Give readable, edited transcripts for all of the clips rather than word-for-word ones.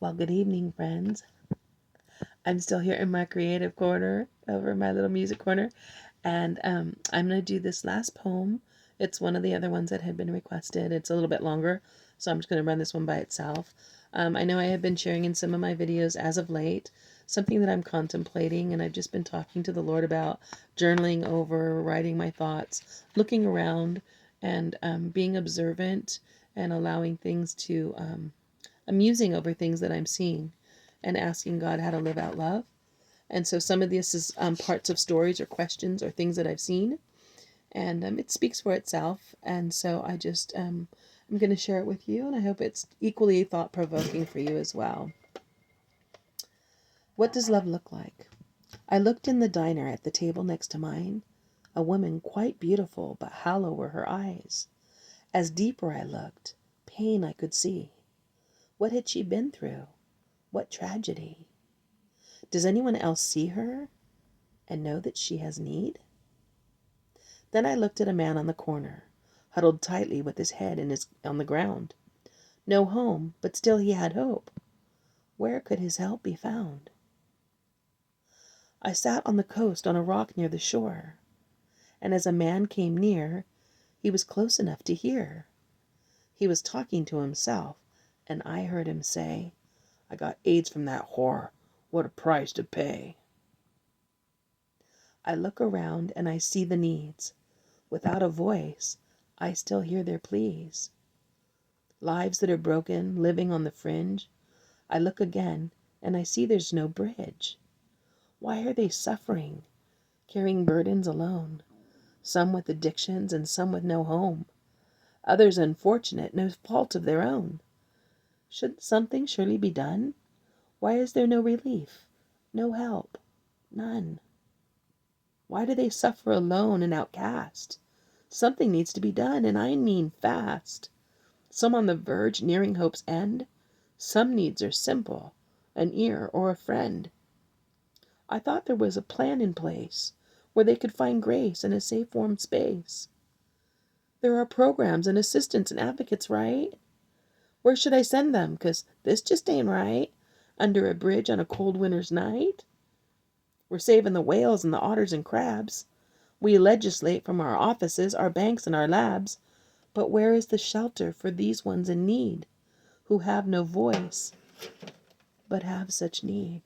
Well, good evening, friends. I'm still here in my creative corner, over my little music corner, and I'm going to do this last poem. It's one of the other ones that had been requested. It's a little bit longer, so I'm just going to run this one by itself. I know I have been sharing in some of my videos as of late something that I'm contemplating, and I've just been talking to the Lord about journaling over, writing my thoughts, looking around, and being observant and allowing things to, I'm musing over things that I'm seeing and asking God how to live out love. And so some of this is parts of stories or questions or things that I've seen, and it speaks for itself. And so I'm going to share it with you, and I hope it's equally thought-provoking for you as well. What does love look like? I looked in the diner at the table next to mine. A woman quite beautiful, but hollow were her eyes. As deeper I looked, pain I could see. What had she been through? What tragedy? Does anyone else see her and know that she has need? Then I looked at a man on the corner, huddled tightly with his head on the ground. No home, but still he had hope. Where could his help be found? I sat on the coast on a rock near the shore, and as a man came near, he was close enough to hear. He was talking to himself, and I heard him say, "I got AIDS from that whore. What a price to pay." I look around and I see the needs. Without a voice, I still hear their pleas. Lives that are broken, living on the fringe. I look again and I see there's no bridge. Why are they suffering, carrying burdens alone? Some with addictions and some with no home. Others unfortunate, no fault of their own. Should something surely be done? Why is there no relief, no help, none? Why do they suffer alone and outcast? Something needs to be done, and I mean fast. Some on the verge, nearing hope's end. Some needs are simple, an ear or a friend. I thought there was a plan in place where they could find grace in a safe, warm space. There are programs and assistants and advocates, right? Where should I send them? 'Cause this just ain't right. Under a bridge on a cold winter's night? We're saving the whales and the otters and crabs. We legislate from our offices, our banks, and our labs. But where is the shelter for these ones in need, who have no voice, but have such need?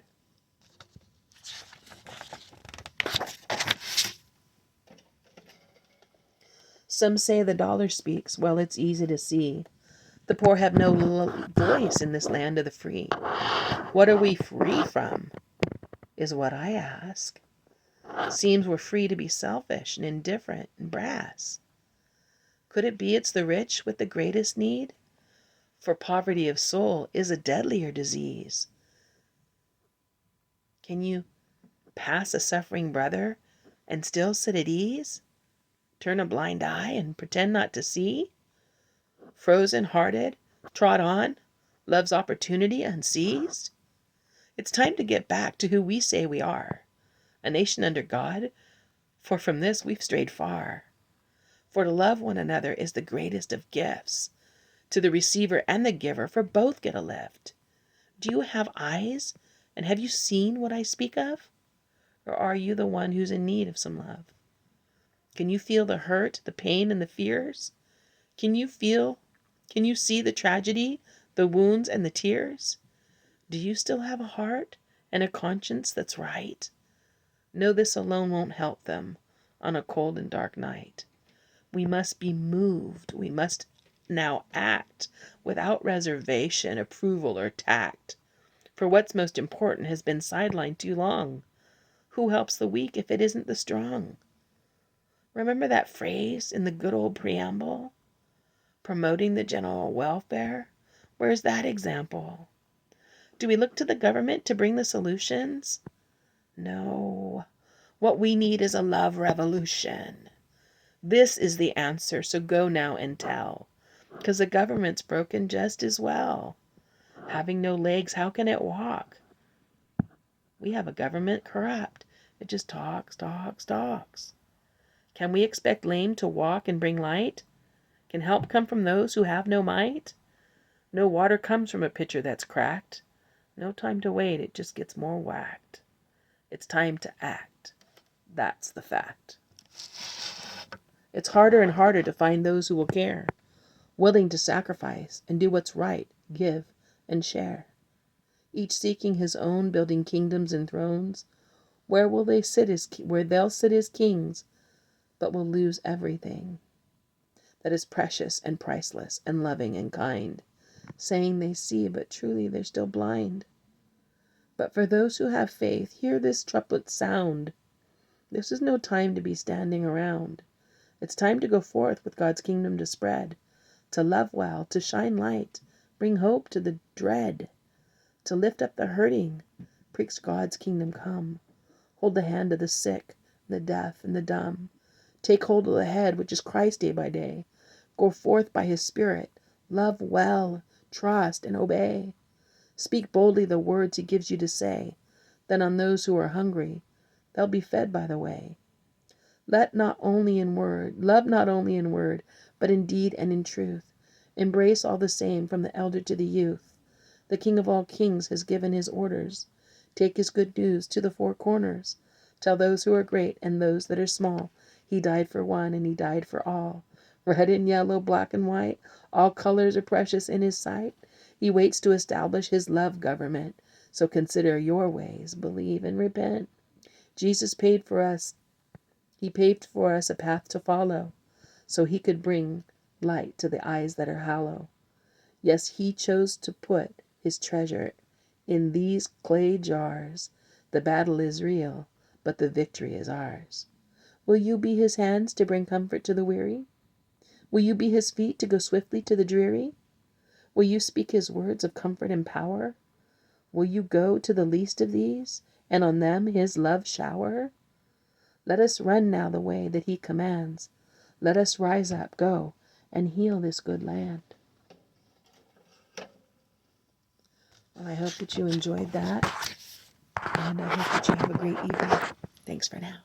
Some say the dollar speaks. Well, it's easy to see. The poor have no voice in this land of the free. What are we free from, is what I ask. Seems we're free to be selfish and indifferent and brass. Could it be it's the rich with the greatest need? For poverty of soul is a deadlier disease. Can you pass a suffering brother and still sit at ease? Turn a blind eye and pretend not to see? Frozen-hearted, trod on, love's opportunity unseized? It's time to get back to who we say we are, a nation under God, for from this we've strayed far. For to love one another is the greatest of gifts. To the receiver and the giver, for both get a lift. Do you have eyes, and have you seen what I speak of? Or are you the one who's in need of some love? Can you feel the hurt, the pain, and the fears? Can you see the tragedy, the wounds, and the tears? Do you still have a heart and a conscience that's right? No, this alone won't help them on a cold and dark night. We must be moved. We must now act without reservation, approval, or tact. For what's most important has been sidelined too long. Who helps the weak if it isn't the strong? Remember that phrase in the good old preamble? Promoting the general welfare? Where's that example? Do we look to the government to bring the solutions? No. What we need is a love revolution. This is the answer, so go now and tell. 'Cause the government's broken just as well. Having no legs, how can it walk? We have a government corrupt. It just talks, talks, talks. Can we expect lame to walk and bring light? Can help come from those who have no might? No water comes from a pitcher that's cracked. No time to wait, it just gets more whacked. It's time to act. That's the fact. It's harder and harder to find those who will care, willing to sacrifice and do what's right, give and share. Each seeking his own, building kingdoms and thrones, where they'll sit as kings, but will lose everything that is precious and priceless and loving and kind, saying they see, but truly they're still blind. But for those who have faith, hear this trumpet sound. This is no time to be standing around. It's time to go forth with God's kingdom to spread, to love well, to shine light, bring hope to the dread, to lift up the hurting, preach God's kingdom come. Hold the hand of the sick, the deaf, and the dumb. Take hold of the head, which is Christ day by day. Go forth by his Spirit. Love well, trust, and obey. Speak boldly the words he gives you to say. Then on those who are hungry, they'll be fed by the way. Love not only in word, but in deed and in truth. Embrace all the same, from the elder to the youth. The King of all kings has given his orders. Take his good news to the four corners. Tell those who are great and those that are small, he died for one and he died for all. Red and yellow, black and white, all colors are precious in his sight. He waits to establish his love government. So consider your ways, believe and repent. Jesus paid for us. He paved for us a path to follow, so he could bring light to the eyes that are hollow. Yes, he chose to put his treasure in these clay jars. The battle is real, but the victory is ours. Will you be his hands to bring comfort to the weary? Will you be his feet to go swiftly to the dreary? Will you speak his words of comfort and power? Will you go to the least of these, and on them his love shower? Let us run now the way that he commands. Let us rise up, go, and heal this good land. Well, I hope that you enjoyed that, and I hope that you have a great evening. Thanks for now.